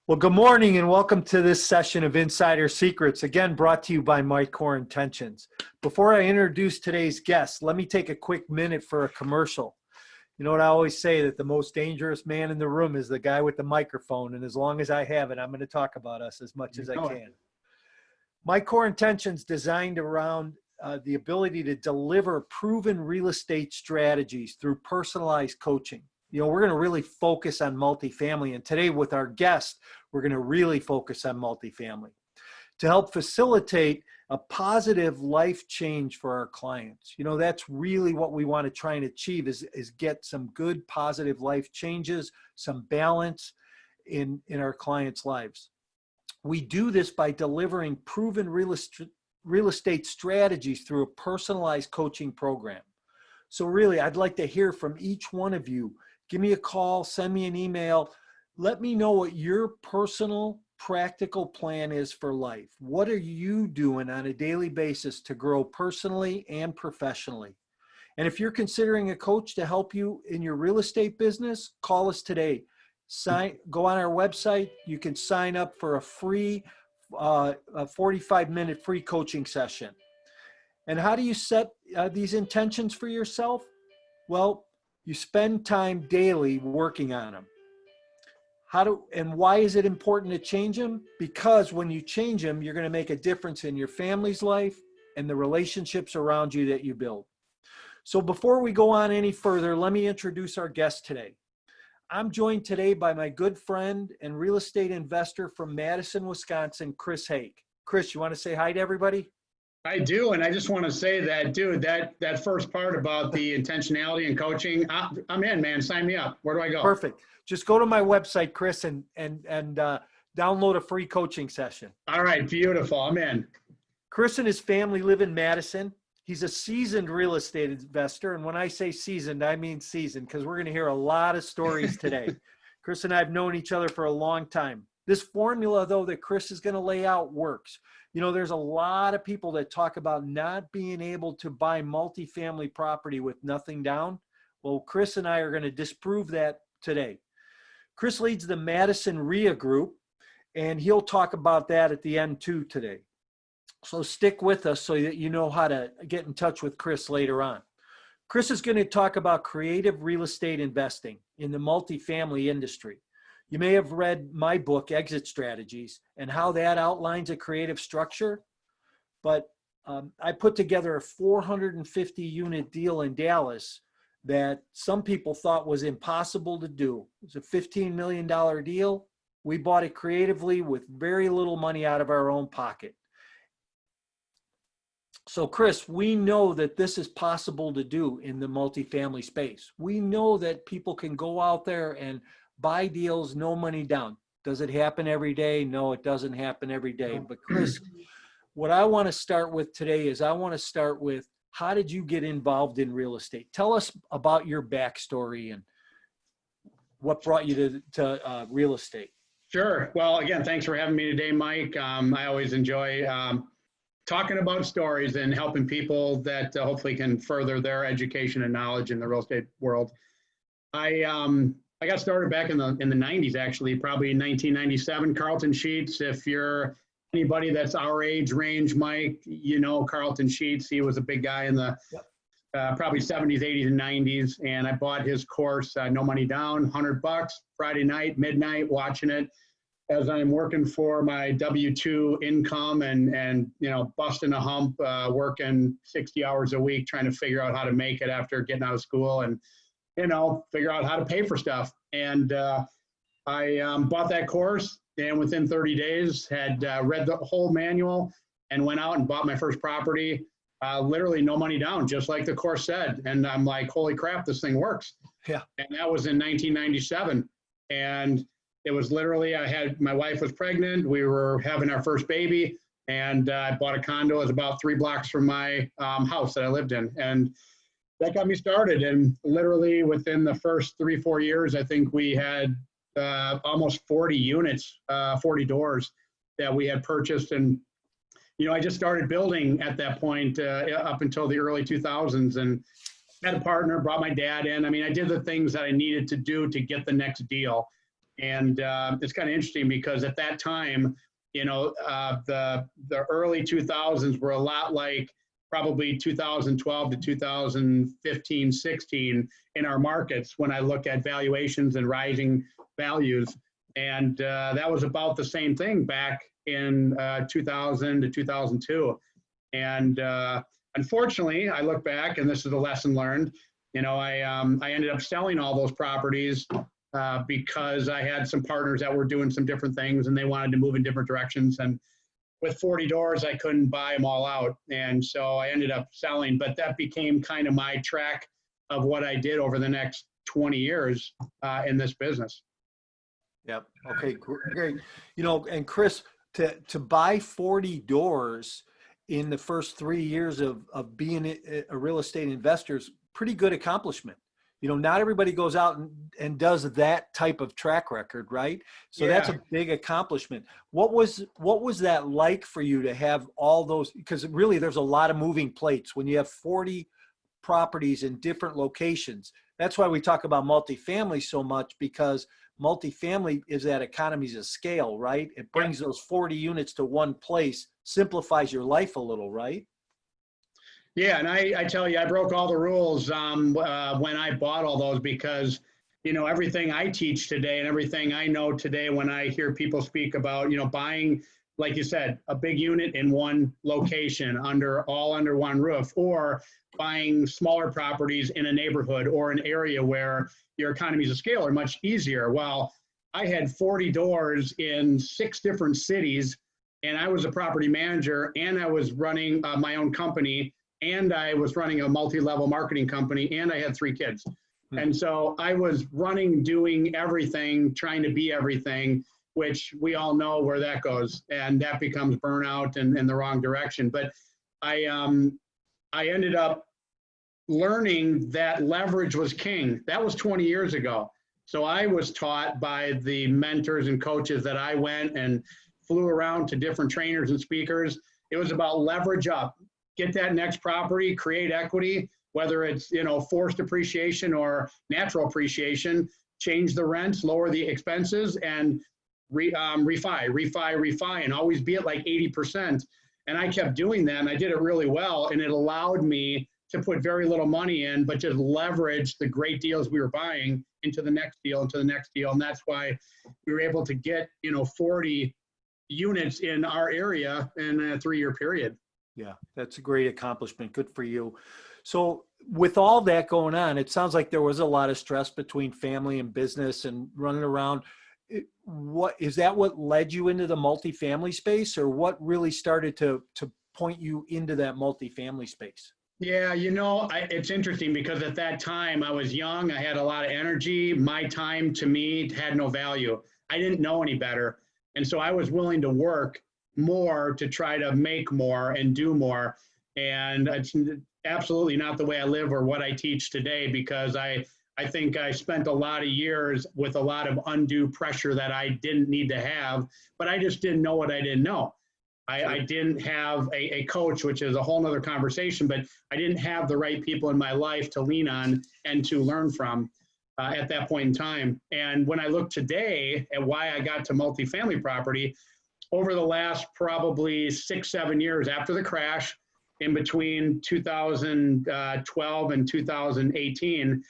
Well, good morning and welcome to this session of Insider Secrets, again brought to you by My Core Intentions. Before I introduce today's guest, let me take a quick minute for a commercial. You know what I always say, that the most dangerous man in the room is the guy with the microphone, and as long as I have it, I'm going to talk about us as much as I can. My Core Intentions designed around the ability to deliver proven real estate strategies through personalized coaching. You know, we're going to really focus on multifamily. And today with our guest, we're going to really focus on multifamily to help facilitate a positive life change for our clients. You know, that's really what we want to try and achieve is get some good positive life changes, some balance in our clients' lives. We do this by delivering proven real estate strategies through a personalized coaching program. So really, I'd like to hear from each one of you. Give me a call, send me an email. Let me know what your personal, practical plan is for life. What are you doing on a daily basis to grow personally and professionally? And if you're considering a coach to help you in your real estate business, call us today. Go on our website. You can sign up for a free 45-minute free coaching session. And how do you set these intentions for yourself? Well, you spend time daily working on them. And why is it important to change them? Because when you change them, you're going to make a difference in your family's life and the relationships around you that you build. So before we go on any further, let me introduce our guest today. I'm joined today by my good friend and real estate investor from Madison, Wisconsin, Chris Hake. Chris, you want to say hi to everybody? I do, and I just want to say that, dude, that first part about the intentionality and coaching, I'm in, man. Sign me up. Where do I go? Perfect. Just go to my website, Chris, and download a free coaching session. All right, beautiful. I'm in. Chris and his family live in Madison. He's a seasoned real estate investor, and when I say seasoned, I mean seasoned, because we're going to hear a lot of stories today. Chris and I have known each other for a long time. This formula, though, that Chris is going to lay out works. You know, there's a lot of people that talk about not being able to buy multifamily property with nothing down. Well, Chris and I are going to disprove that today. Chris leads the Madison REIA group, and he'll talk about that at the end too today. So stick with us so that you know how to get in touch with Chris later on. Chris is going to talk about creative real estate investing in the multifamily industry. You may have read my book, Exit Strategies, and how that outlines a creative structure. But I put together a 450-unit deal in Dallas that some people thought was impossible to do. It was a $15 million deal. We bought it creatively with very little money out of our own pocket. So, Chris, we know that this is possible to do in the multifamily space. We know that people can go out there and buy deals, no money down. Does it happen every day? No, it doesn't happen every day. But Chris, what I want to start with today is I want to start with, how did you get involved in real estate? Tell us about your backstory and what brought you to real estate. Sure. Well, again, thanks for having me today, Mike. I always enjoy talking about stories and helping people that hopefully can further their education and knowledge in the real estate world. I got started back in the 90s, actually, probably in 1997. Carlton Sheets, if you're anybody that's our age range, Mike, you know Carlton Sheets. He was a big guy in the probably 70s, 80s, and 90s. And I bought his course, no money down, $100, Friday night, midnight, watching it as I'm working for my W-2 income and you know, busting a hump, working 60 hours a week, trying to figure out how to make it after getting out of school and, you know, figure out how to pay for stuff. And I bought that course, and within 30 days had read the whole manual and went out and bought my first property, literally no money down, just like the course said. And I'm like, holy crap, this thing works. Yeah. And that was in 1997. And it was literally, my wife was pregnant. We were having our first baby, and I bought a condo. It was about 3 blocks from my house that I lived in. And that got me started. And literally within the first 3-4 years, I think we had almost 40 units, 40 doors that we had purchased. And, you know, I just started building at that point up until the early 2000s, and had a partner, brought my dad in. I mean, I did the things that I needed to do to get the next deal. And it's kind of interesting because at that time, you know, the early 2000s were a lot like probably 2012 to 2015, 16 in our markets when I look at valuations and rising values. And that was about the same thing back in 2000 to 2002. And unfortunately, I look back, and this is a lesson learned. You know, I ended up selling all those properties because I had some partners that were doing some different things, and they wanted to move in different directions. And with 40 doors, I couldn't buy them all out. And so I ended up selling, but that became kind of my track of what I did over the next 20 years in this business. Yep. Okay, great. You know, and Chris, to buy 40 doors in the first 3 years of being a real estate investor is pretty good accomplishment. You know, not everybody goes out and does that type of track record, right? So Yeah. that's a big accomplishment. What was that like for you to have all those? Because really there's a lot of moving plates when you have 40 properties in different locations. That's why we talk about multifamily so much, because multifamily is at economies of scale, right? It brings those 40 units to one place, simplifies your life a little, right? Yeah, and I tell you, I broke all the rules when I bought all those, because, you know, everything I teach today and everything I know today, when I hear people speak about, you know, buying, like you said, a big unit in one location all under one roof, or buying smaller properties in a neighborhood or an area where your economies of scale are much easier. Well, I had 40 doors in 6 different cities, and I was a property manager, and I was running my own company, and I was running a multi-level marketing company, and I had 3 kids. And so I was running, doing everything, trying to be everything, which we all know where that goes, and that becomes burnout and in the wrong direction. But I ended up learning that leverage was king. That was 20 years ago. So I was taught by the mentors and coaches that I went and flew around to different trainers and speakers. It was about leverage up. Get that next property, create equity, whether it's, you know, forced appreciation or natural appreciation, change the rents, lower the expenses, and refi, and always be at like 80%. And I kept doing that, and I did it really well, and it allowed me to put very little money in, but just leverage the great deals we were buying into the next deal, into the next deal. And that's why we were able to get, you know, 40 units in our area in a 3-year period. Yeah, that's a great accomplishment. Good for you. So with all that going on, it sounds like there was a lot of stress between family and business and running around. What is that? What led you into the multifamily space, or what really started to point you into that multifamily space? Yeah, you know, it's interesting because at that time I was young. I had a lot of energy. My time to me had no value. I didn't know any better. And so I was willing to work more to try to make more and do more. And it's absolutely not the way I live or what I teach today, because I think I spent a lot of years with a lot of undue pressure that I didn't need to have, but I just didn't know what I didn't know. I didn't have a coach, which is a whole nother conversation, but I didn't have the right people in my life to lean on and to learn from at that point in time. And when I look today at why I got to multifamily property, over the last probably 6-7 years after the crash, in between 2012 and 2018,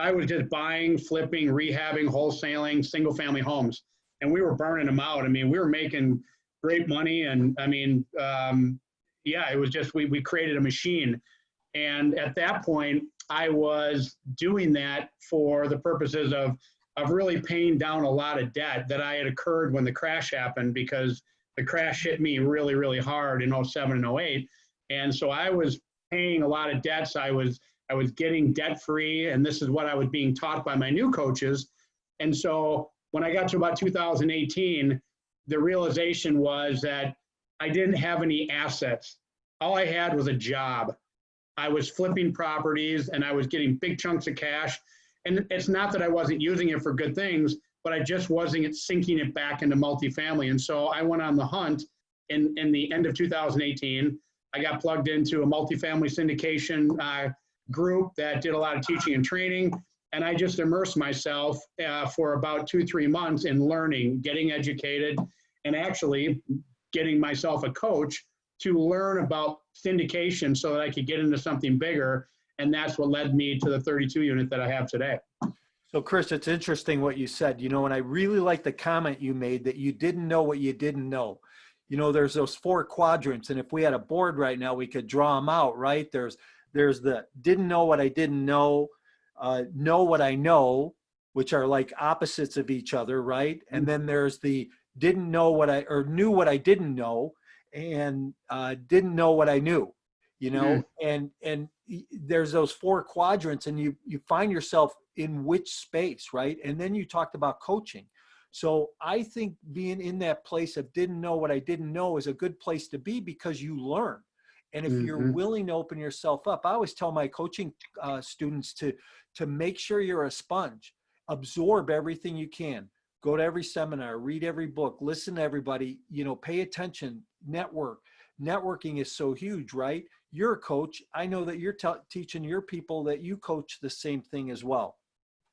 I was just buying, flipping, rehabbing, wholesaling single family homes. And we were burning them out. I mean, we were making great money. And I mean, yeah, it was just, we created a machine. And at that point, I was doing that for the purposes of really paying down a lot of debt that I had occurred when the crash happened, because the crash hit me really, really hard in 07 and 08. And so I was paying a lot of debts. I was getting debt free, and this is what I was being taught by my new coaches. And so when I got to about 2018, the realization was that I didn't have any assets. All I had was a job. I was flipping properties, and I was getting big chunks of cash. And it's not that I wasn't using it for good things, but I just wasn't sinking it back into multifamily. And so I went on the hunt in the end of 2018. I got plugged into a multifamily syndication group that did a lot of teaching and training. And I just immersed myself for about 2-3 months in learning, getting educated, and actually getting myself a coach to learn about syndication so that I could get into something bigger. And that's what led me to the 32 unit that I have today. So Chris, it's interesting what you said, and I really like the comment you made that you didn't know what you didn't know. There's those 4 quadrants, and if we had a board right now, we could draw them out, right? There's the didn't know what I didn't know what I know, which are like opposites of each other, right? And then there's the didn't know what knew what I didn't know, and didn't know what I knew, and there's those 4 quadrants, and you find yourself in which space, right? And then you talked about coaching. So I think being in that place of didn't know what I didn't know is a good place to be, because you learn. And if you're willing to open yourself up, I always tell my coaching students to make sure you're a sponge, absorb everything you can, go to every seminar, read every book, listen to everybody, pay attention, networking is so huge, right? You're a coach. I know that you're teaching your people that you coach the same thing as well.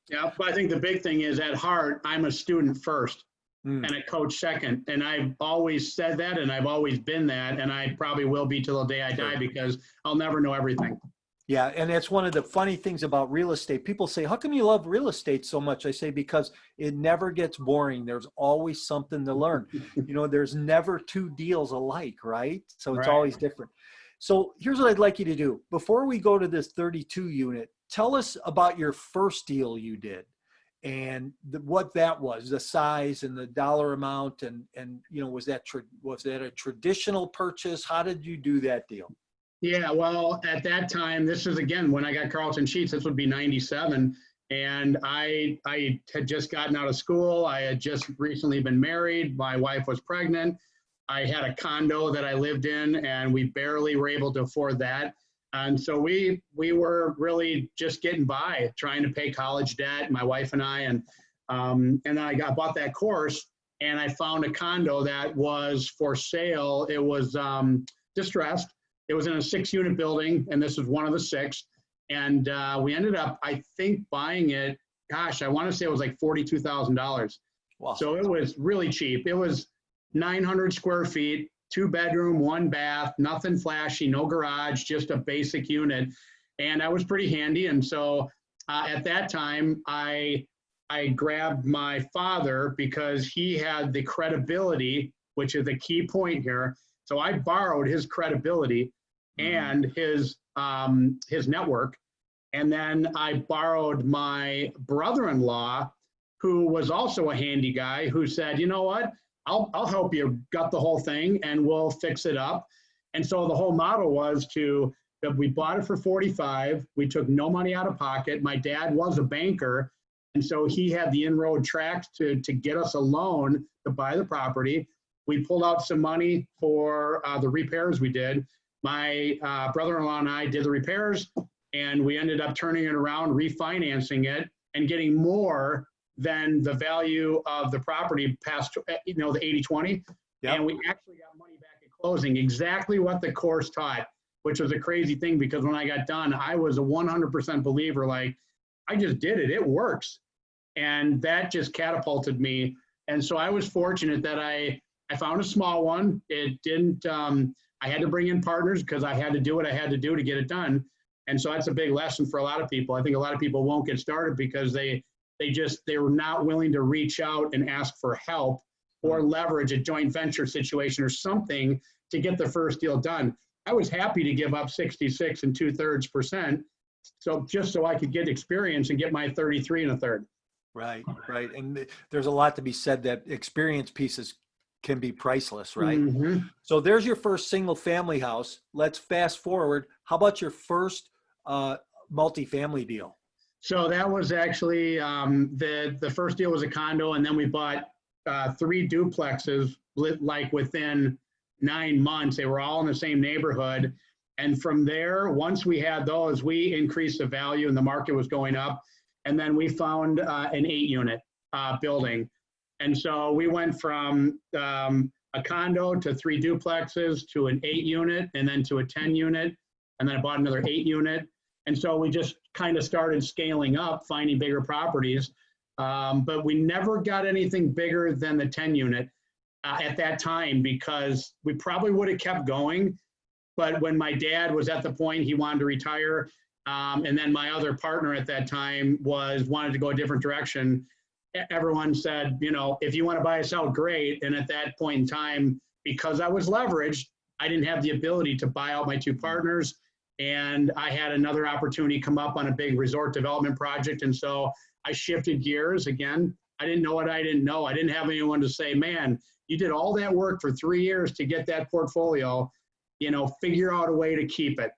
Yeah, but I think the big thing is, at heart, I'm a student first and a coach second. And I've always said that, and I've always been that, and I probably will be till the day I die, because I'll never know everything. Yeah, and that's one of the funny things about real estate. People say, how come you love real estate so much? I say, because it never gets boring. There's always something to learn. There's never 2 deals alike, right? So it's always different. So here's what I'd like you to do. Before we go to this 32 unit, tell us about your first deal you did, and what that was, the size and the dollar amount, and was that a traditional purchase? How did you do that deal? Yeah, well, at that time, this is, again, when I got Carlton Sheets, this would be 97. And I had just gotten out of school. I had just recently been married. My wife was pregnant. I had a condo that I lived in, and we barely were able to afford that. And so we were really just getting by, trying to pay college debt, my wife and I. And then I bought that course, and I found a condo that was for sale. It was distressed. It was in a 6-unit building, and this was one of the 6. And we ended up, I think, buying it, gosh, I want to say it was like $42,000. Wow. So it was really cheap. It was 900 square feet, 2 bedroom, 1 bath, nothing flashy, no garage, just a basic unit. And that was pretty handy. And so at that time, I grabbed my father, because he had the credibility, which is the key point here. So I borrowed his credibility and his network. And then I borrowed my brother-in-law, who was also a handy guy, who said, you know what, I'll help you gut the whole thing, and we'll fix it up. And so the whole model was that we bought it for $45,000. We took no money out of pocket. My dad was a banker, and so he had the inroad tracks to get us a loan to buy the property. We pulled out some money for the repairs we did. My brother-in-law and I did the repairs, and we ended up turning it around, refinancing it, and getting more than the value of the property past, the 80-20. Yep. And we actually got money back at closing, exactly what the course taught, which was a crazy thing, because when I got done, I was a 100% believer, like, I just did it, it works. And that just catapulted me. And so I was fortunate that I found a small one. It didn't, I had to bring in partners, because I had to do what I had to do to get it done. And so that's a big lesson for a lot of people. I think a lot of people won't get started because they were not willing to reach out and ask for help, or leverage a joint venture situation or something to get the first deal done. I was happy to give up 66 2/3%. So just so I could get experience and get my 33 1/3. Right. And there's a lot to be said, that experience pieces can be priceless, right? Mm-hmm. So there's your first single family house. Let's fast forward. How about your first multifamily deal? So that was actually, the first deal was a condo, and then we bought 3 duplexes, like within 9 months. They were all in the same neighborhood. And from there, once we had those, we increased the value, and the market was going up. And then we found an 8-unit building. And so we went from a condo to 3 duplexes to an 8-unit, and then to a 10-unit. And then I bought another 8-unit. And so we just kind of started scaling up, finding bigger properties. But we never got anything bigger than the 10 unit at that time, because we probably would have kept going. But when my dad was at the point he wanted to retire, and then my other partner at that time wanted to go a different direction, everyone said, you know, if you want to buy us out, great. And at that point in time, because I was leveraged, I didn't have the ability to buy out my two partners. And I had another opportunity come up on a big resort development project. And so I shifted gears again. I didn't know what I didn't know. I didn't have anyone to say, man, you did all that work for 3 years to get that portfolio, you know, figure out a way to keep it.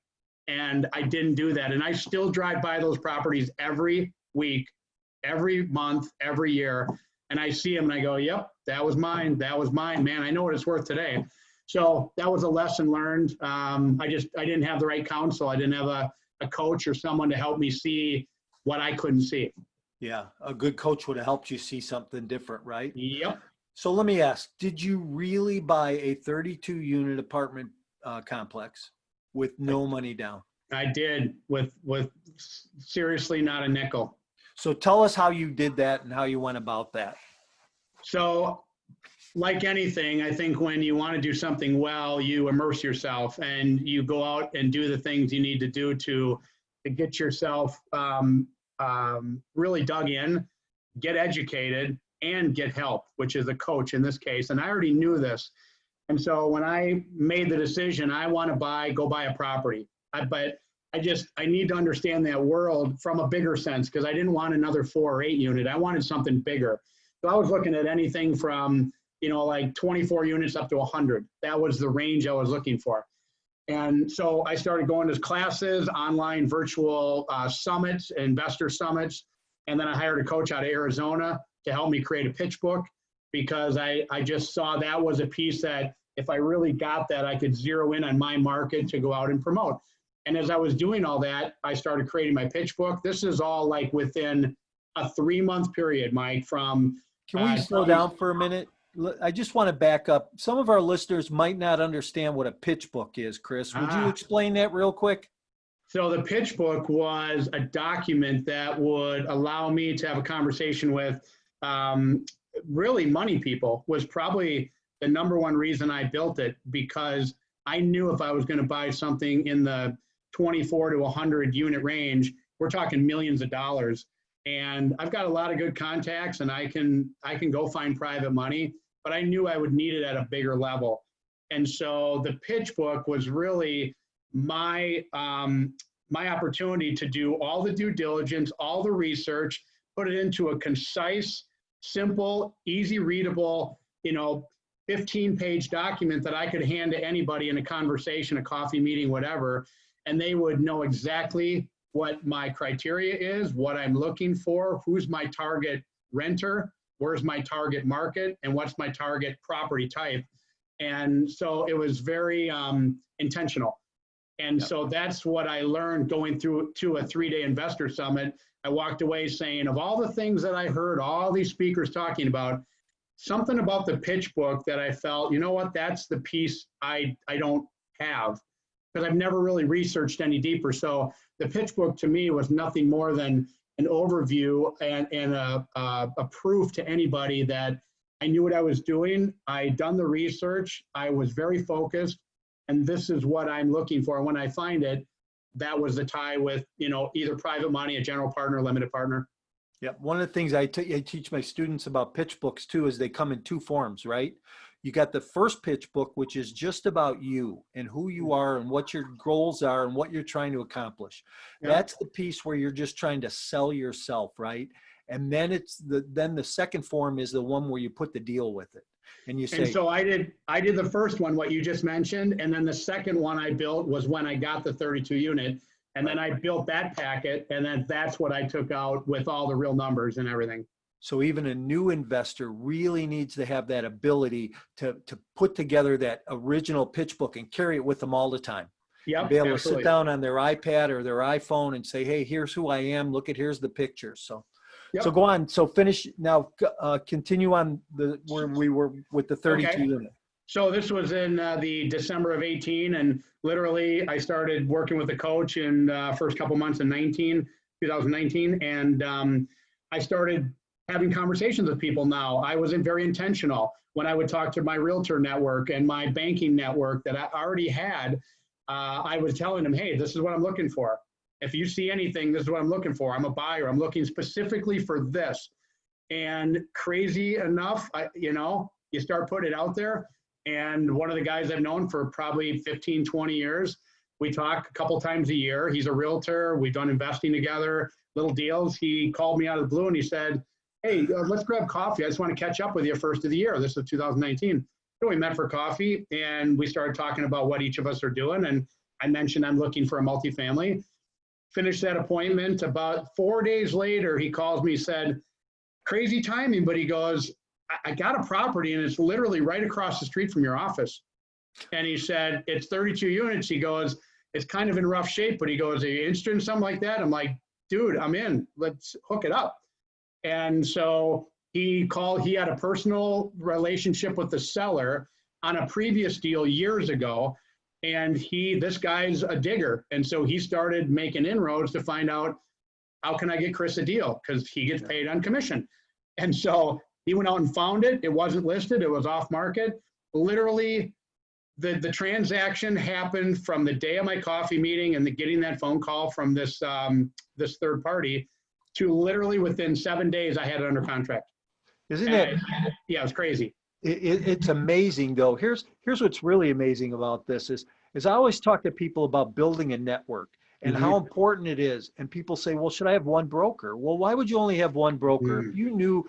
And I didn't do that. And I still drive by those properties every week, every month, every year. And I see them and I go, yep, that was mine. That was mine, man. I know what it's worth today. So that was a lesson learned. I didn't have the right counsel. I didn't have a coach or someone to help me see what I couldn't see. Yeah. A good coach would have helped you see something different, right? Yep. So let me ask, did you really buy a 32 unit apartment complex with no money down? I did, with seriously not a nickel. So tell us how you did that and how you went about that. So like anything, I think when you want to do something well, you immerse yourself and you go out and do the things you need to do to get yourself really dug in, get educated, and get help, which is a coach in this case. And I already knew this. And so when I made the decision, I want to go buy a property. But I need to understand that world from a bigger sense, because I didn't want another 4 or 8 unit. I wanted something bigger. So I was looking at anything from, you know, like 24 units up to 100. That was the range I was looking for. And so I started going to classes, online virtual summits, investor summits. And then I hired a coach out of Arizona to help me create a pitch book, because I just saw that was a piece that if I really got that, I could zero in on my market to go out and promote. And as I was doing all that, I started creating my pitch book. This is all like within a 3-month period, Mike, from... Can we slow down for a minute? I just want to back up. Some of our listeners might not understand what a pitch book is, Chris. Would you explain that real quick? So the pitch book was a document that would allow me to have a conversation with really money people. Was probably the number one reason I built it, because I knew if I was going to buy something in the 24 to 100 unit range, we're talking millions of dollars. And I've got a lot of good contacts, and I can go find private money, but I knew I would need it at a bigger level. And so the pitch book was really my opportunity to do all the due diligence, all the research, put it into a concise, simple, easy readable, 15-page document that I could hand to anybody in a conversation, a coffee meeting, whatever, and they would know exactly what my criteria is, what I'm looking for, who's my target renter, where's my target market, and what's my target property type. And so it was very intentional. And so that's what I learned going through to a 3-day investor summit. I walked away saying, of all the things that I heard all these speakers talking about, something about the pitch book that I felt, you know what, that's the piece I don't have, because I've never really researched any deeper. So the pitch book to me was nothing more than an overview and a proof to anybody that I knew what I was doing. I'd done the research. I was very focused, and this is what I'm looking for. When I find it, that was the tie with, either private money, a general partner, limited partner. Yeah. One of the things I teach my students about pitch books too is they come in 2 forms, right? You got the first pitch book, which is just about you and who you are and what your goals are and what you're trying to accomplish. Yeah. That's the piece where you're just trying to sell yourself, right? And then then the second form is the one where you put the deal with it. And you say, and so I did the first one, what you just mentioned. And then the second one I built was when I got the 32 unit. And then I built that packet, and then that's what I took out with all the real numbers and everything. So even a new investor really needs to have that ability to put together that original pitch book and carry it with them all the time. Yeah, be able to sit down on their iPad or their iPhone and say, hey, here's who I am. Here's the picture. So, So go on. So finish now, continue on where we were with the 32 unit. So this was in the December of 18, and literally I started working with a coach in the first couple months in 19. 2019. And I started having conversations with people now. I wasn't very intentional. When I would talk to my realtor network and my banking network that I already had, I was telling them, hey, this is what I'm looking for. If you see anything, this is what I'm looking for. I'm a buyer. I'm looking specifically for this. And crazy enough, you start putting it out there. And one of the guys I've known for probably 15, 20 years, we talk a couple times a year. He's a realtor. We've done investing together, little deals. He called me out of the blue and he said, hey, let's grab coffee. I just want to catch up with you first of the year. This is 2019. So we met for coffee and we started talking about what each of us are doing. And I mentioned I'm looking for a multifamily. Finished that appointment. About 4 days later, he calls me, said, crazy timing, but he goes, I got a property and it's literally right across the street from your office. And he said, it's 32 units. He goes, it's kind of in rough shape, but he goes, are you interested in something like that? I'm like, dude, I'm in. Let's hook it up. And so he had a personal relationship with the seller on a previous deal years ago. And this guy's a digger. And so he started making inroads to find out, how can I get Chris a deal? Because he gets paid on commission. And so he went out and found it. It wasn't listed. It was off market. Literally, the transaction happened from the day of my coffee meeting and getting that phone call from this third party to literally within 7 days, I had it under contract. Isn't it? Yeah, it was crazy. It's amazing though. Here's what's really amazing about this is I always talk to people about building a network and how important it is. And people say, well, should I have one broker? Well, why would you only have one broker? If you knew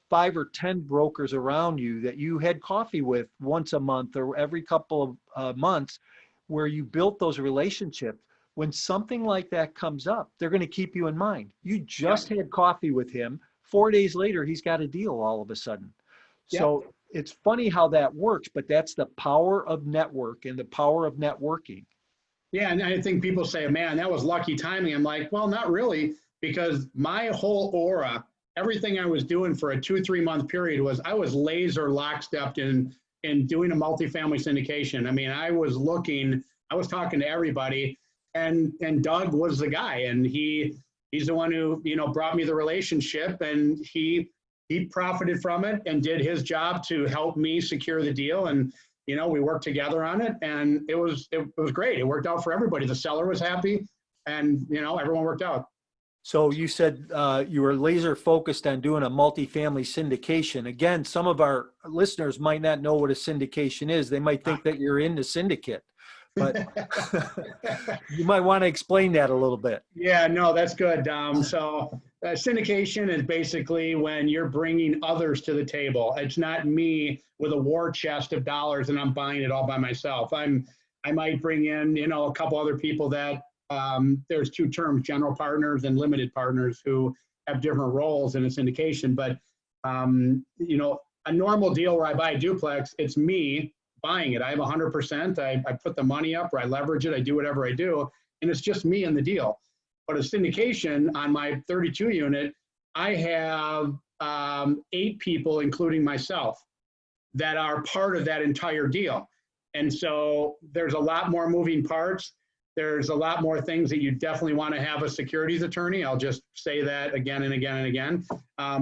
5 or 10 brokers around you that you had coffee with once a month or every couple of months, where you built those relationships, when something like that comes up, they're going to keep you in mind. You just had coffee with him. 4 days later, he's got a deal all of a sudden. So it's funny how that works, but that's the power of network and the power of networking. Yeah, and I think people say, man, that was lucky timing. I'm like, well, not really, because my whole aura, everything I was doing for a 2-3 month period was I was laser lockstepped in doing a multifamily syndication. I mean, I was talking to everybody, and Doug was the guy, and he's the one who, brought me the relationship, and he profited from it and did his job to help me secure the deal. And, we worked together on it, and it was great. It worked out for everybody. The seller was happy, and, everyone worked out. So you said you were laser focused on doing a multifamily syndication. Again, some of our listeners might not know what a syndication is. They might think that you're in the syndicate, but you might want to explain that a little bit. Yeah, no, that's good. So syndication is basically when you're bringing others to the table. It's not me with a war chest of dollars and I'm buying it all by myself. I might bring in, a couple other people that there's two terms, general partners and limited partners, who have different roles in a syndication. But, a normal deal where I buy a duplex, it's me buying it. I have 100%. I put the money up or I leverage it. I do whatever I do. And it's just me in the deal. But a syndication on my 32 unit, I have 8 people, including myself, that are part of that entire deal. And so there's a lot more moving parts. There's a lot more things that you definitely want to have a securities attorney. I'll just say that again and again and again,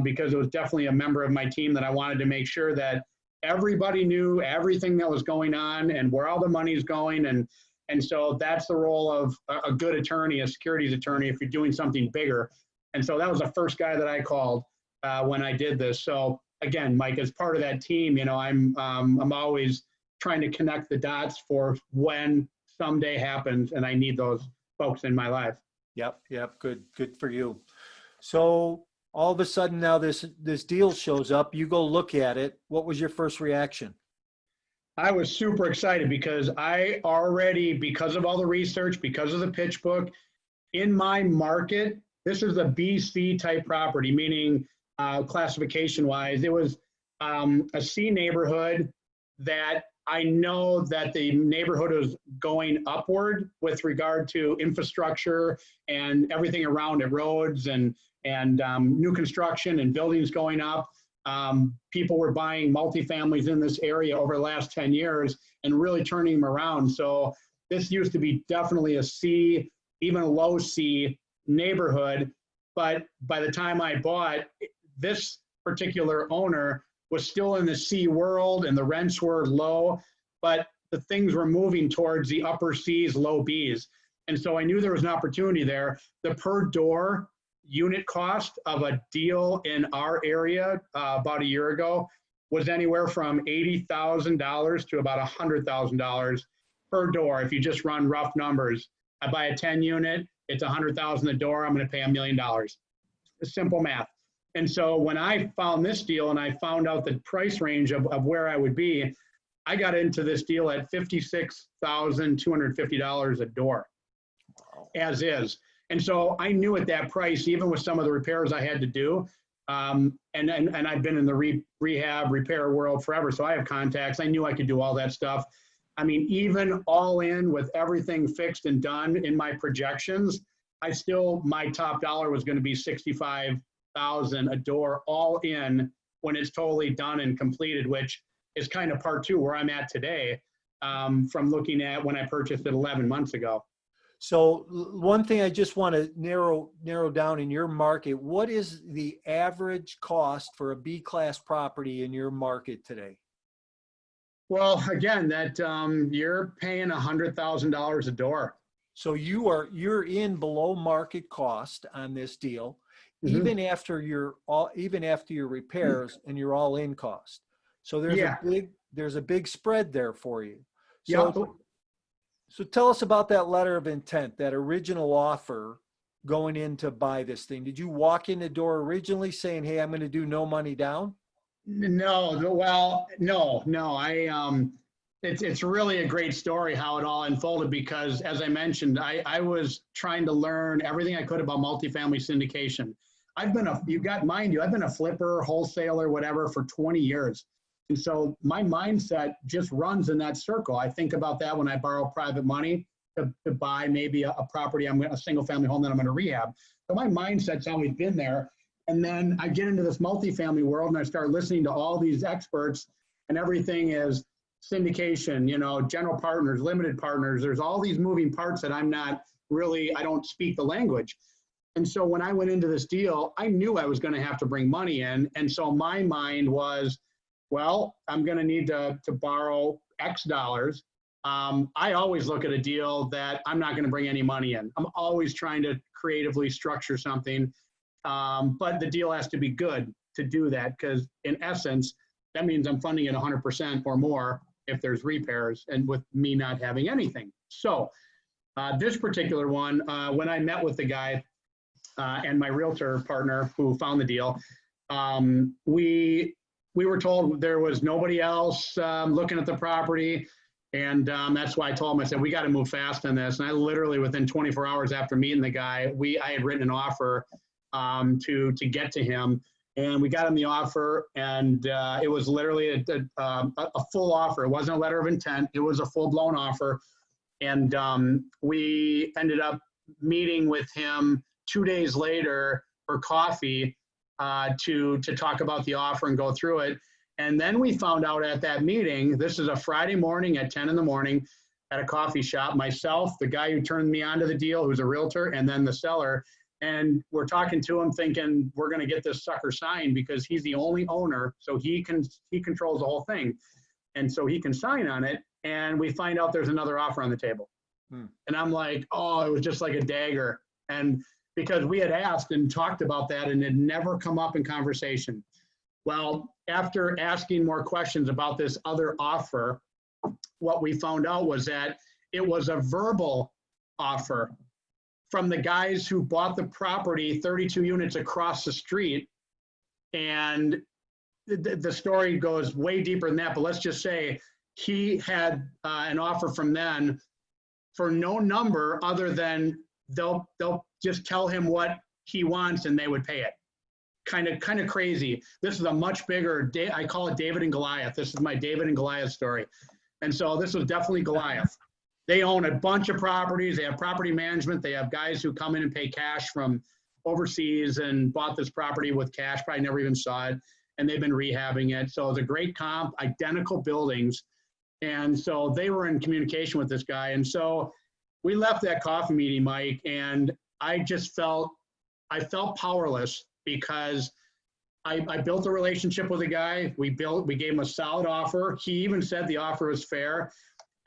because it was definitely a member of my team that I wanted to make sure that everybody knew everything that was going on and where all the money is going. And so that's the role of a good attorney, a securities attorney, if you're doing something bigger. And so that was the first guy that I called when I did this. So again, Mike, as part of that team, I'm always trying to connect the dots for when someday happens and I need those folks in my life. Yep. Good for you. So all of a sudden now this deal shows up, you go look at it. What was your first reaction? I was super excited because I already, because of all the research, because of the pitch book, in my market, this is a BC type property, meaning classification wise, it was a C neighborhood that I know that the neighborhood is going upward with regard to infrastructure and everything around it, roads and new construction and buildings going up. People were buying multifamilies in this area over the last 10 years and really turning them around. So this used to be definitely a C, even a low C neighborhood. But by the time I bought, this particular owner was still in the C world and the rents were low, but the things were moving towards the upper C's, low B's. And so I knew there was an opportunity there. The per door unit cost of a deal in our area about a year ago was anywhere from $80,000 to about $100,000 per door. If you just run rough numbers, I buy a 10 unit, it's $100,000 a door, I'm gonna pay $1 million. Simple math. And so when I found this deal and I found out the price range of where I would be, I got into this deal at $56,250 a door, as is. And so I knew at that price, even with some of the repairs I had to do, and I've been in the rehab repair world forever, so I have contacts. I knew I could do all that stuff. I mean, even all in with everything fixed and done in my projections, my top dollar was going to be $65,000 a door all in when it's totally done and completed, which is kind of part two where I'm at today from looking at when I purchased it 11 months ago. So one thing I just want to narrow down in your market, what is the average cost for a B-class property in your market today? Well, again, that you're paying $100,000 a door. So you're in below market cost on this deal, even after your repairs and your all in cost. So there's a big spread there for you. So tell us about that letter of intent, that original offer going in to buy this thing. Did you walk in the door originally saying, "Hey, I'm going to do no money down"? No. Well, no. It's really a great story how it all unfolded because, as I mentioned, I was trying to learn everything I could about multifamily syndication. I've been a flipper, wholesaler, whatever, for 20 years. And so my mindset just runs in that circle. I think about that when I borrow private money to buy maybe a property, a single family home that I'm going to rehab. So my mindset's always been there. And then I get into this multifamily world and I start listening to all these experts, and everything is syndication, general partners, limited partners. There's all these moving parts that I don't speak the language. And so when I went into this deal, I knew I was going to have to bring money in. And so my mind was, well, I'm going to need to borrow X dollars. I always look at a deal that I'm not going to bring any money in. I'm always trying to creatively structure something. But the deal has to be good to do that, because in essence, that means I'm funding it 100% or more if there's repairs, and with me not having anything. So this particular one, when I met with the guy and my realtor partner who found the deal, we were told there was nobody else looking at the property. And that's why I told him, I said, we got to move fast on this. And I literally, within 24 hours after meeting the guy, I had written an offer to get to him. And we got him the offer, and it was literally a full offer. It wasn't a letter of intent. It was a full-blown offer. And we ended up meeting with him 2 days later for coffee to talk about the offer and go through it. And then we found out at that meeting, this is a Friday morning at 10 in the morning at a coffee shop, myself, the guy who turned me onto the deal, who's a realtor, and then the seller. And we're talking to him thinking we're going to get this sucker signed because he's the only owner. So he controls the whole thing. And so he can sign on it. And we find out there's another offer on the table. And I'm like, oh, it was just like a dagger. And because we had asked and talked about that and it never come up in conversation. Well, after asking more questions about this other offer, what we found out was that it was a verbal offer from the guys who bought the property 32 units across the street. And the story goes way deeper than that, but let's just say he had an offer from them for no number other than they'll just tell him what he wants and they would pay it. Kind of crazy. This is a much bigger, I call it David and Goliath. This is my David and Goliath story. And so this was definitely Goliath. They own a bunch of properties. They have property management. They have guys who come in and pay cash from overseas and bought this property with cash, probably never even saw it. And they've been rehabbing it. So it's a great comp, identical buildings. And so they were in communication with this guy. And so we left that coffee meeting, Mike, and I felt powerless because I built a relationship with a guy. We gave him a solid offer. He even said the offer was fair.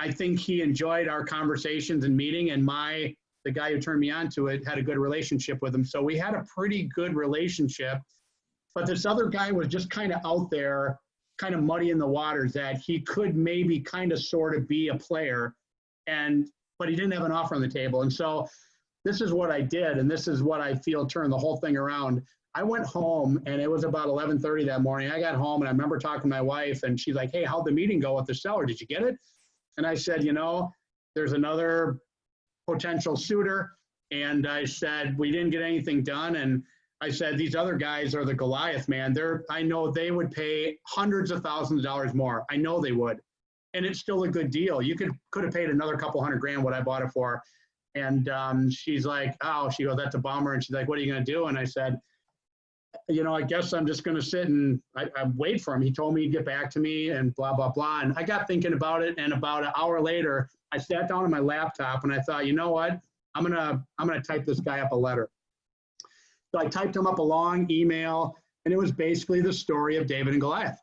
I think he enjoyed our conversations and meeting, and the guy who turned me on to it had a good relationship with him. So we had a pretty good relationship, but this other guy was just kind of out there, kind of muddy in the waters, that he could maybe kind of sort of be a player, but he didn't have an offer on the table. And so this is what I did, and this is what I feel turned the whole thing around. I went home, and it was about 11:30 that morning. I got home, and I remember talking to my wife, and she's like, "Hey, how'd the meeting go with the seller? Did you get it?" And I said, there's another potential suitor. And I said, we didn't get anything done. And I said, these other guys are the Goliath, man. I know they would pay hundreds of thousands of dollars more. I know they would. And it's still a good deal. You could have paid another couple $100,000 what I bought it for. And she's like, oh, she goes, that's a bummer. And she's like, what are you going to do? And I said, I guess I'm just going to sit and I wait for him. He told me he'd get back to me and blah, blah, blah. And I got thinking about it. And about an hour later, I sat down on my laptop and I thought, you know what? I'm going to type this guy up a letter. So I typed him up a long email, and it was basically the story of David and Goliath.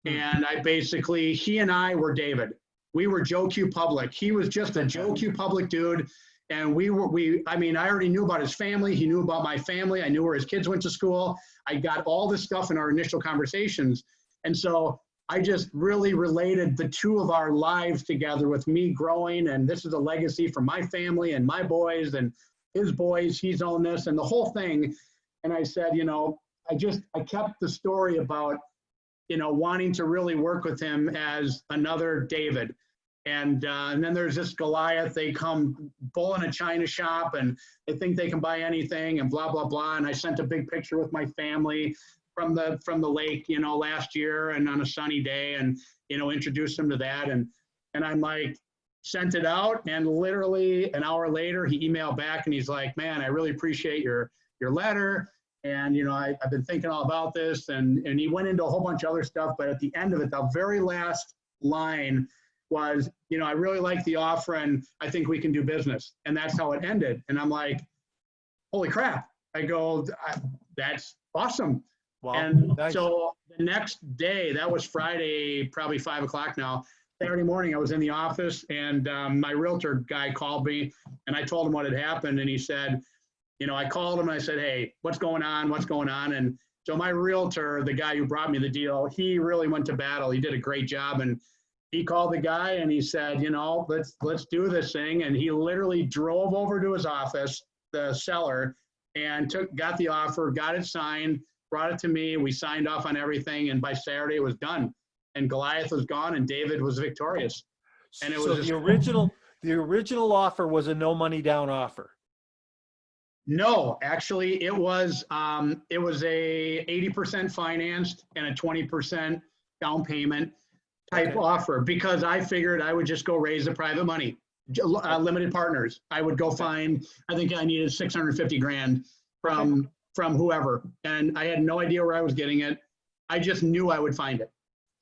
And he and I were David. We were Joe Q Public. He was just a Joe Q Public dude. And I already knew about his family. He knew about my family. I knew where his kids went to school. I got all this stuff in our initial conversations. And so I just really related the two of our lives together with me growing. And this is a legacy from my family and my boys and his boys. He's on this and the whole thing. And I said, I kept the story about, wanting to really work with him as another David. And then there's this Goliath. They come bull in a china shop and they think they can buy anything and blah, blah, blah. And I sent a big picture with my family from the lake, last year and on a sunny day and, introduced them to that. And I'm like, sent it out. And literally an hour later, he emailed back and he's like, man, I really appreciate your letter. And, I've been thinking all about this. And he went into a whole bunch of other stuff. But at the end of it, the very last line was, I really like the offer and I think we can do business. And that's how it ended. And I'm like, holy crap. I go, that's awesome. Wow. And nice. So the next day, that was Friday, probably 5 o'clock now. Saturday morning, I was in the office and my realtor guy called me and I told him what had happened. And he said, I called him and I said, hey, what's going on? What's going on? And so my realtor, the guy who brought me the deal, he really went to battle. He did a great job. And he called the guy and he said, let's do this thing. And he literally drove over to his office, the seller, and got the offer, got it signed, brought it to me. We signed off on everything. And by Saturday it was done. And Goliath was gone and David was victorious. And it was the original offer was a no money down offer. No, actually it was a 80% financed and a 20% down payment type offer, because I figured I would just go raise the private money, limited partners. I would go find, I think I needed $650,000 from whoever. And I had no idea where I was getting it. I just knew I would find it.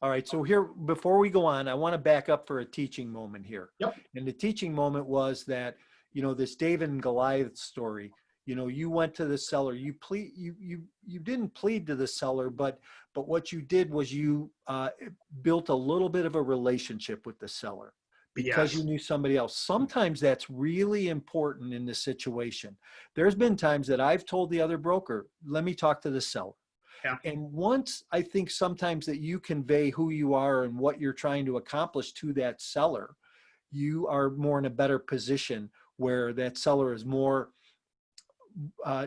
All right. So here, before we go on, I want to back up for a teaching moment here. Yep. And the teaching moment was that, this David and Goliath story, you went to the seller, you didn't plead to the seller, but what you did was you built a little bit of a relationship with the seller because you knew somebody else. Sometimes that's really important in this situation. There's been times that I've told the other broker, let me talk to the seller. Yeah. And once I think sometimes that you convey who you are and what you're trying to accomplish to that seller, you are more in a better position where that seller is more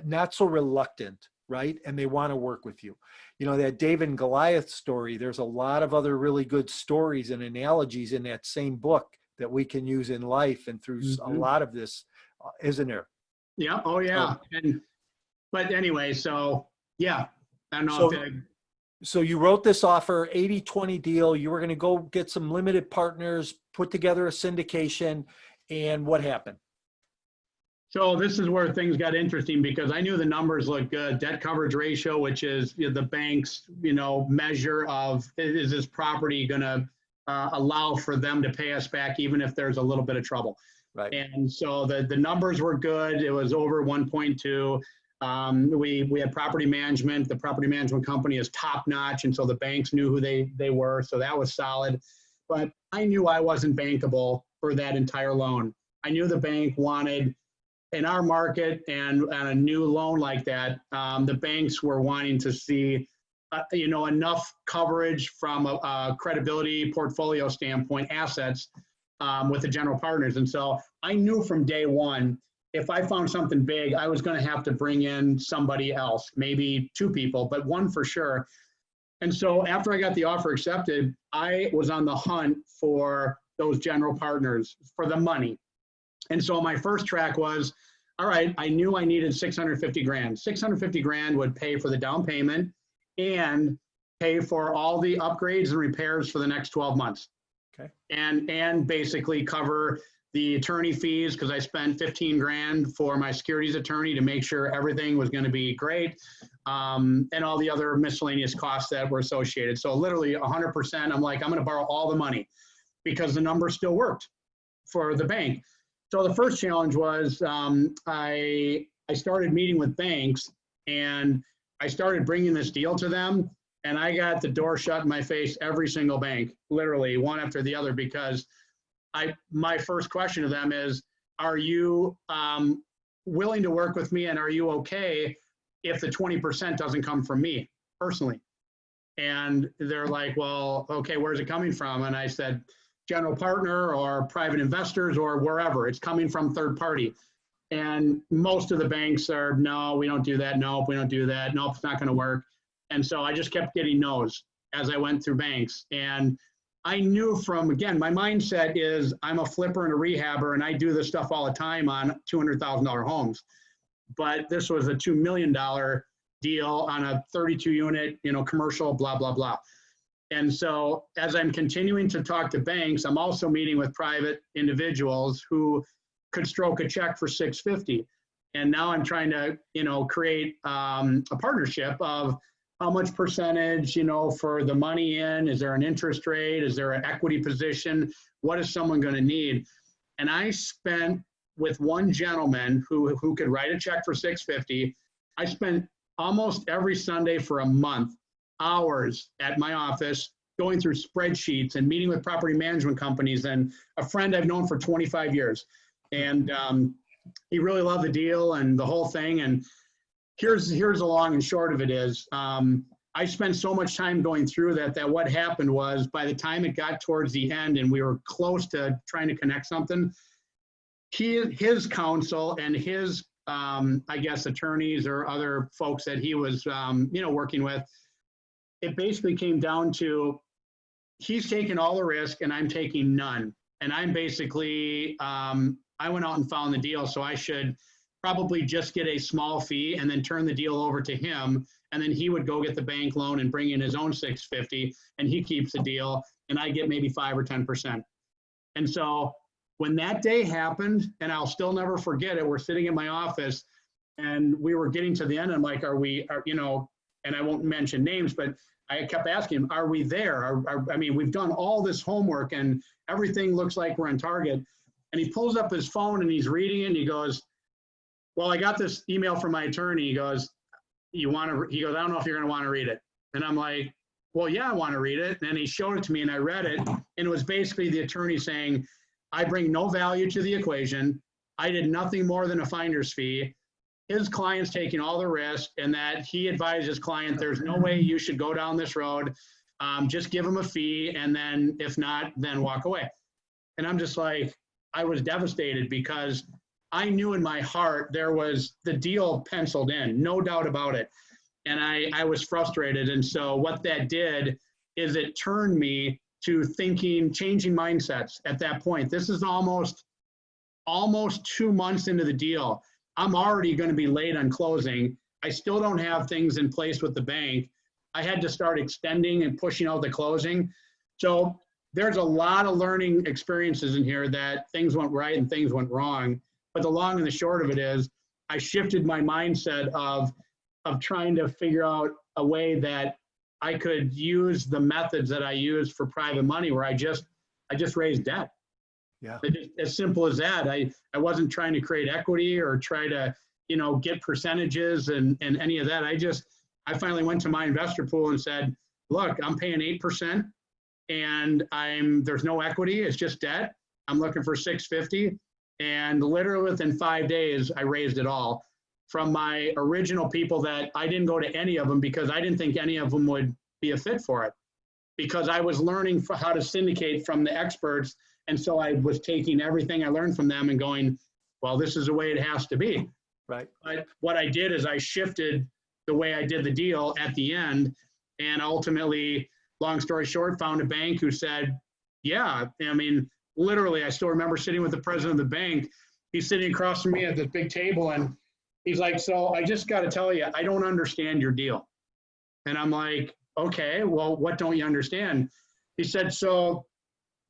not so reluctant, right? And they want to work with you. That David and Goliath story, there's a lot of other really good stories and analogies in that same book that we can use in life and through a lot of this, isn't there? Yeah. Oh yeah. But anyway, so yeah, I don't know. So you wrote this offer, 80-20 deal. You were going to go get some limited partners, put together a syndication, and what happened? So this is where things got interesting because I knew the numbers looked good. Debt coverage ratio, which is the bank's, measure of is this property going to allow for them to pay us back even if there's a little bit of trouble. Right. And so the numbers were good. It was over 1.2. We had property management. The property management company is top notch. And so the banks knew who they were. So that was solid. But I knew I wasn't bankable for that entire loan. I knew the bank wanted, in our market and on a new loan like that, the banks were wanting to see enough coverage from a credibility portfolio standpoint, assets with the general partners. And so I knew from day one, if I found something big, I was going to have to bring in somebody else, maybe two people, but one for sure. And so after I got the offer accepted, I was on the hunt for those general partners for the money. And so my first track was, all right, I knew I needed 650 grand. 650 grand would pay for the down payment and pay for all the upgrades and repairs for the next 12 months. Okay. And basically cover the attorney fees, because I spent 15 grand for my securities attorney to make sure everything was going to be great, and all the other miscellaneous costs that were associated. So literally 100%, I'm like, I'm going to borrow all the money because the number still worked for the bank. So the first challenge was I started meeting with banks, and I started bringing this deal to them, and I got the door shut in my face every single bank, literally one after the other, because my first question to them is, are you willing to work with me, and are you okay if the 20% doesn't come from me personally? And they're like, well, okay, where's it coming from? And I said, general partner or private investors or wherever. It's coming from third party. And most of the banks are, no, we don't do that. Nope, we don't do that. Nope, it's not going to work. And so I just kept getting no's as I went through banks. And I knew from, again, my mindset is I'm a flipper and a rehabber, and I do this stuff all the time on $200,000 homes. But this was a $2 million deal on a 32 unit, commercial, blah, blah, blah. And so as I'm continuing to talk to banks, I'm also meeting with private individuals who could stroke a check for 650. And now I'm trying to, create a partnership of how much percentage, for the money in, is there an interest rate? Is there an equity position? What is someone going to need? And I spent with one gentleman who could write a check for 650. I spent almost every Sunday for a month, hours at my office, going through spreadsheets and meeting with property management companies, and a friend I've known for 25 years. And he really loved the deal and the whole thing. And here's the long and short of it is, I spent so much time going through that what happened was, by the time it got towards the end and we were close to trying to connect something, his counsel and his, I guess, attorneys or other folks that he was, working with, it basically came down to, he's taking all the risk and I'm taking none. And I'm basically, I went out and found the deal, so I should probably just get a small fee and then turn the deal over to him. And then he would go get the bank loan and bring in his own 650, and he keeps the deal, and I get maybe 5 or 10%. And so when that day happened, and I'll still never forget it, we're sitting in my office and we were getting to the end. I'm like, and I won't mention names, but I kept asking him, are we there? I mean, we've done all this homework and everything looks like we're on target. And he pulls up his phone and he's reading it and he goes, well, I got this email from my attorney. He goes, I don't know if you're going to want to read it. And I'm like, well, yeah, I want to read it. And then he showed it to me and I read it. And it was basically the attorney saying, I bring no value to the equation. I did nothing more than a finder's fee. His client's taking all the risk, and that he advised his client, there's no way you should go down this road. Just give him a fee. And then if not, then walk away. And I'm just like, I was devastated because I knew in my heart there was the deal penciled in, no doubt about it. And I was frustrated. And so what that did is it turned me to thinking, changing mindsets at that point. This is almost 2 months into the deal. I'm already going to be late on closing. I still don't have things in place with the bank. I had to start extending and pushing out the closing. So there's a lot of learning experiences in here that things went right and things went wrong. But the long and the short of it is I shifted my mindset of trying to figure out a way that I could use the methods that I used for private money, where I just raised debt. Yeah. As simple as that. I wasn't trying to create equity or try to, get percentages and any of that. I finally went to my investor pool and said, look, I'm paying 8% and there's no equity. It's just debt. I'm looking for 650. And literally within 5 days, I raised it all from my original people that I didn't go to any of them because I didn't think any of them would be a fit for it, because I was learning how to syndicate from the experts. And so I was taking everything I learned from them and going, well, this is the way it has to be. Right. But what I did is I shifted the way I did the deal at the end. And ultimately, long story short, found a bank who said, yeah, I mean, literally, I still remember sitting with the president of the bank. He's sitting across from me at this big table and he's like, so I just got to tell you, I don't understand your deal. And I'm like, okay, well, what don't you understand? He said, so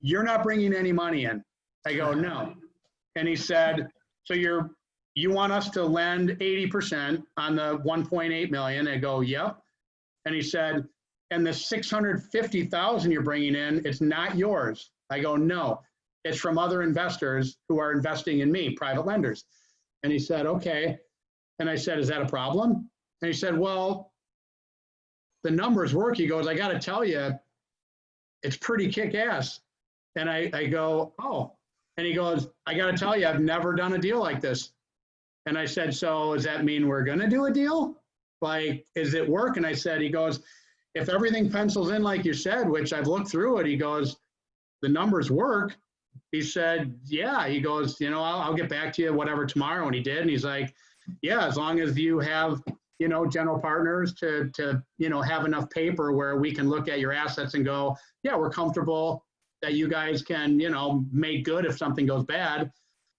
you're not bringing any money in. I go, no. And he said, so you want us to lend 80% on the 1.8 million? I go, yep. And he said, and the 650,000 you're bringing in, it's not yours. I go, no, it's from other investors who are investing in me, private lenders. And he said, okay. And I said, is that a problem? And he said, well, the numbers work. He goes, I got to tell you, it's pretty kick-ass. And I go, oh. And he goes, I got to tell you, I've never done a deal like this. And I said, so does that mean we're going to do a deal? Like, is it work? And I said, he goes, if everything pencils in like you said, which I've looked through it, he goes, the numbers work. He said, yeah. He goes, I'll get back to you, whatever, tomorrow. And he did. And he's like, yeah, as long as you have, general partners to have enough paper where we can look at your assets and go, yeah, we're comfortable that you guys can, make good if something goes bad.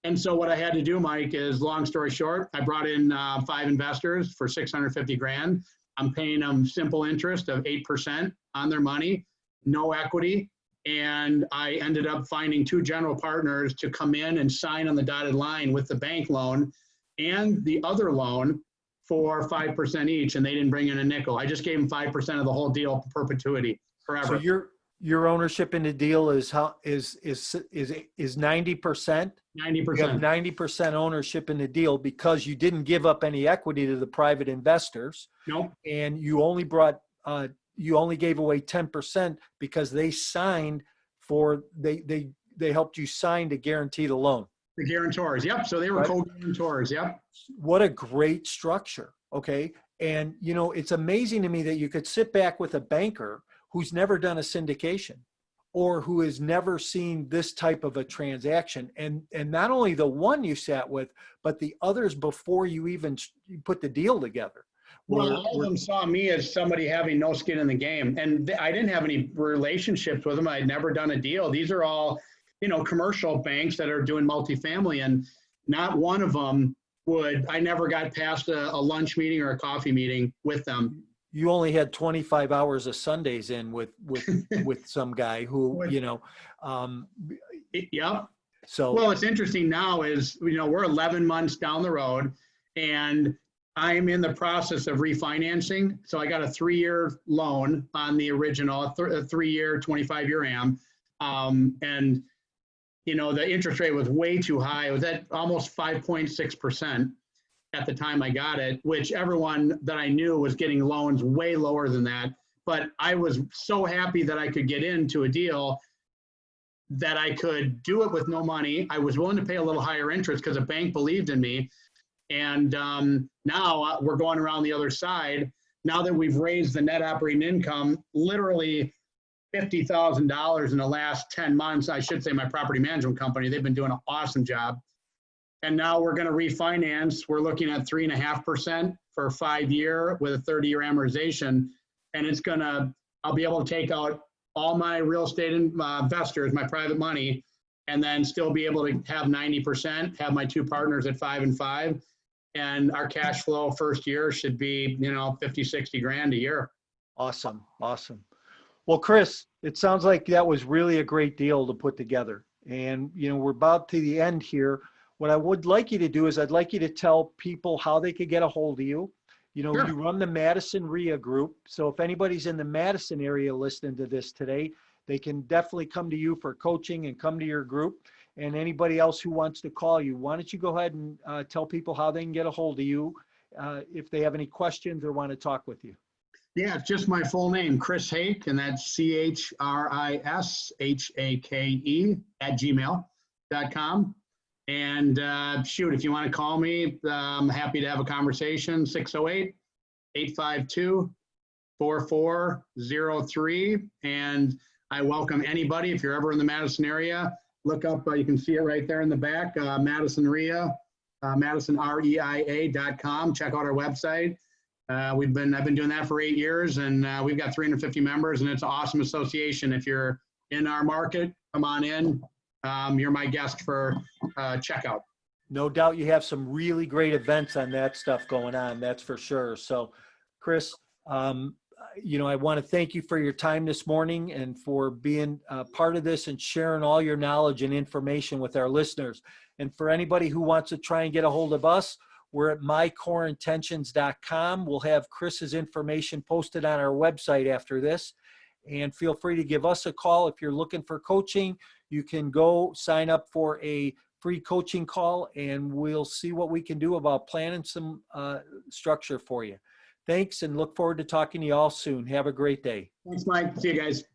And so what I had to do, Mike, is, long story short, I brought in 5 investors for 650 grand. I'm paying them simple interest of 8% on their money, no equity. And I ended up finding 2 general partners to come in and sign on the dotted line with the bank loan and the other loan for 5% each. And they didn't bring in a nickel. I just gave them 5% of the whole deal perpetuity forever. So your ownership in the deal is 90%? 90%. You have 90% ownership in the deal because you didn't give up any equity to the private investors. Nope. And you only gave away 10% because they signed they helped you sign to guarantee the loan. The guarantors. Yep. So they were co-guarantors. Yep. What a great structure. Okay. And it's amazing to me that you could sit back with a banker who's never done a syndication or who has never seen this type of a transaction. And not only the one you sat with, but the others before you even put the deal together. Well, all of them saw me as somebody having no skin in the game. And I didn't have any relationships with them. I'd never done a deal. These are all, commercial banks that are doing multifamily, and not one of them I never got past a lunch meeting or a coffee meeting with them. You only had 25 hours of Sundays in with some guy who, Yep. So, well, what's interesting now is, we're 11 months down the road and I'm in the process of refinancing. So I got a 3-year loan on the original, a 3-year, 25-year AM. And, the interest rate was way too high. It was at almost 5.6% at the time I got it, which everyone that I knew was getting loans way lower than that. But I was so happy that I could get into a deal that I could do it with no money. I was willing to pay a little higher interest because a bank believed in me. And now we're going around the other side. Now that we've raised the net operating income, literally $50,000 in the last 10 months, I should say my property management company, they've been doing an awesome job. And now we're going to refinance. We're looking at 3.5% for a 5-year with a 30-year amortization. And I'll be able to take out all my real estate investors, my private money, and then still be able to have 90%, have my 2 partners at 5 and 5. And our cash flow first year should be, 50, 60 grand a year. Awesome. Awesome. Well, Chris, it sounds like that was really a great deal to put together. And, we're about to the end here. What I would like you to do is I'd like you to tell people how they could get a hold of you. Sure. You run the Madison REIA group. So if anybody's in the Madison area listening to this today, they can definitely come to you for coaching and come to your group. and anybody else who wants to call you. Why don't you go ahead and tell people how they can get a hold of you if they have any questions or want to talk with you. Yeah, it's just my full name, Chris Hake, and that's CHRISHAKE @gmail.com. And shoot, if you want to call me, I'm happy to have a conversation. 608-852-4403. And I welcome anybody. If you're ever in the Madison area, look up, you can see it right there in the back, Madison REIA, Madison REIA.com. Check out our website. I've been doing that for 8 years, and we've got 350 members, and it's an awesome association. If you're in our market, come on in. You're my guest for checkout. No doubt you have some really great events on that stuff going on. That's for sure. So, Chris, you know, I want to thank you for your time this morning and for being part of this and sharing all your knowledge and information with our listeners. And for anybody who wants to try and get a hold of us, we're at mycoreintentions.com. We'll have Chris's information posted on our website after this. And feel free to give us a call if you're looking for coaching. You can go sign up for a free coaching call, and we'll see what we can do about planning some structure for you. Thanks, and look forward to talking to you all soon. Have a great day. Thanks, Mike. See you guys.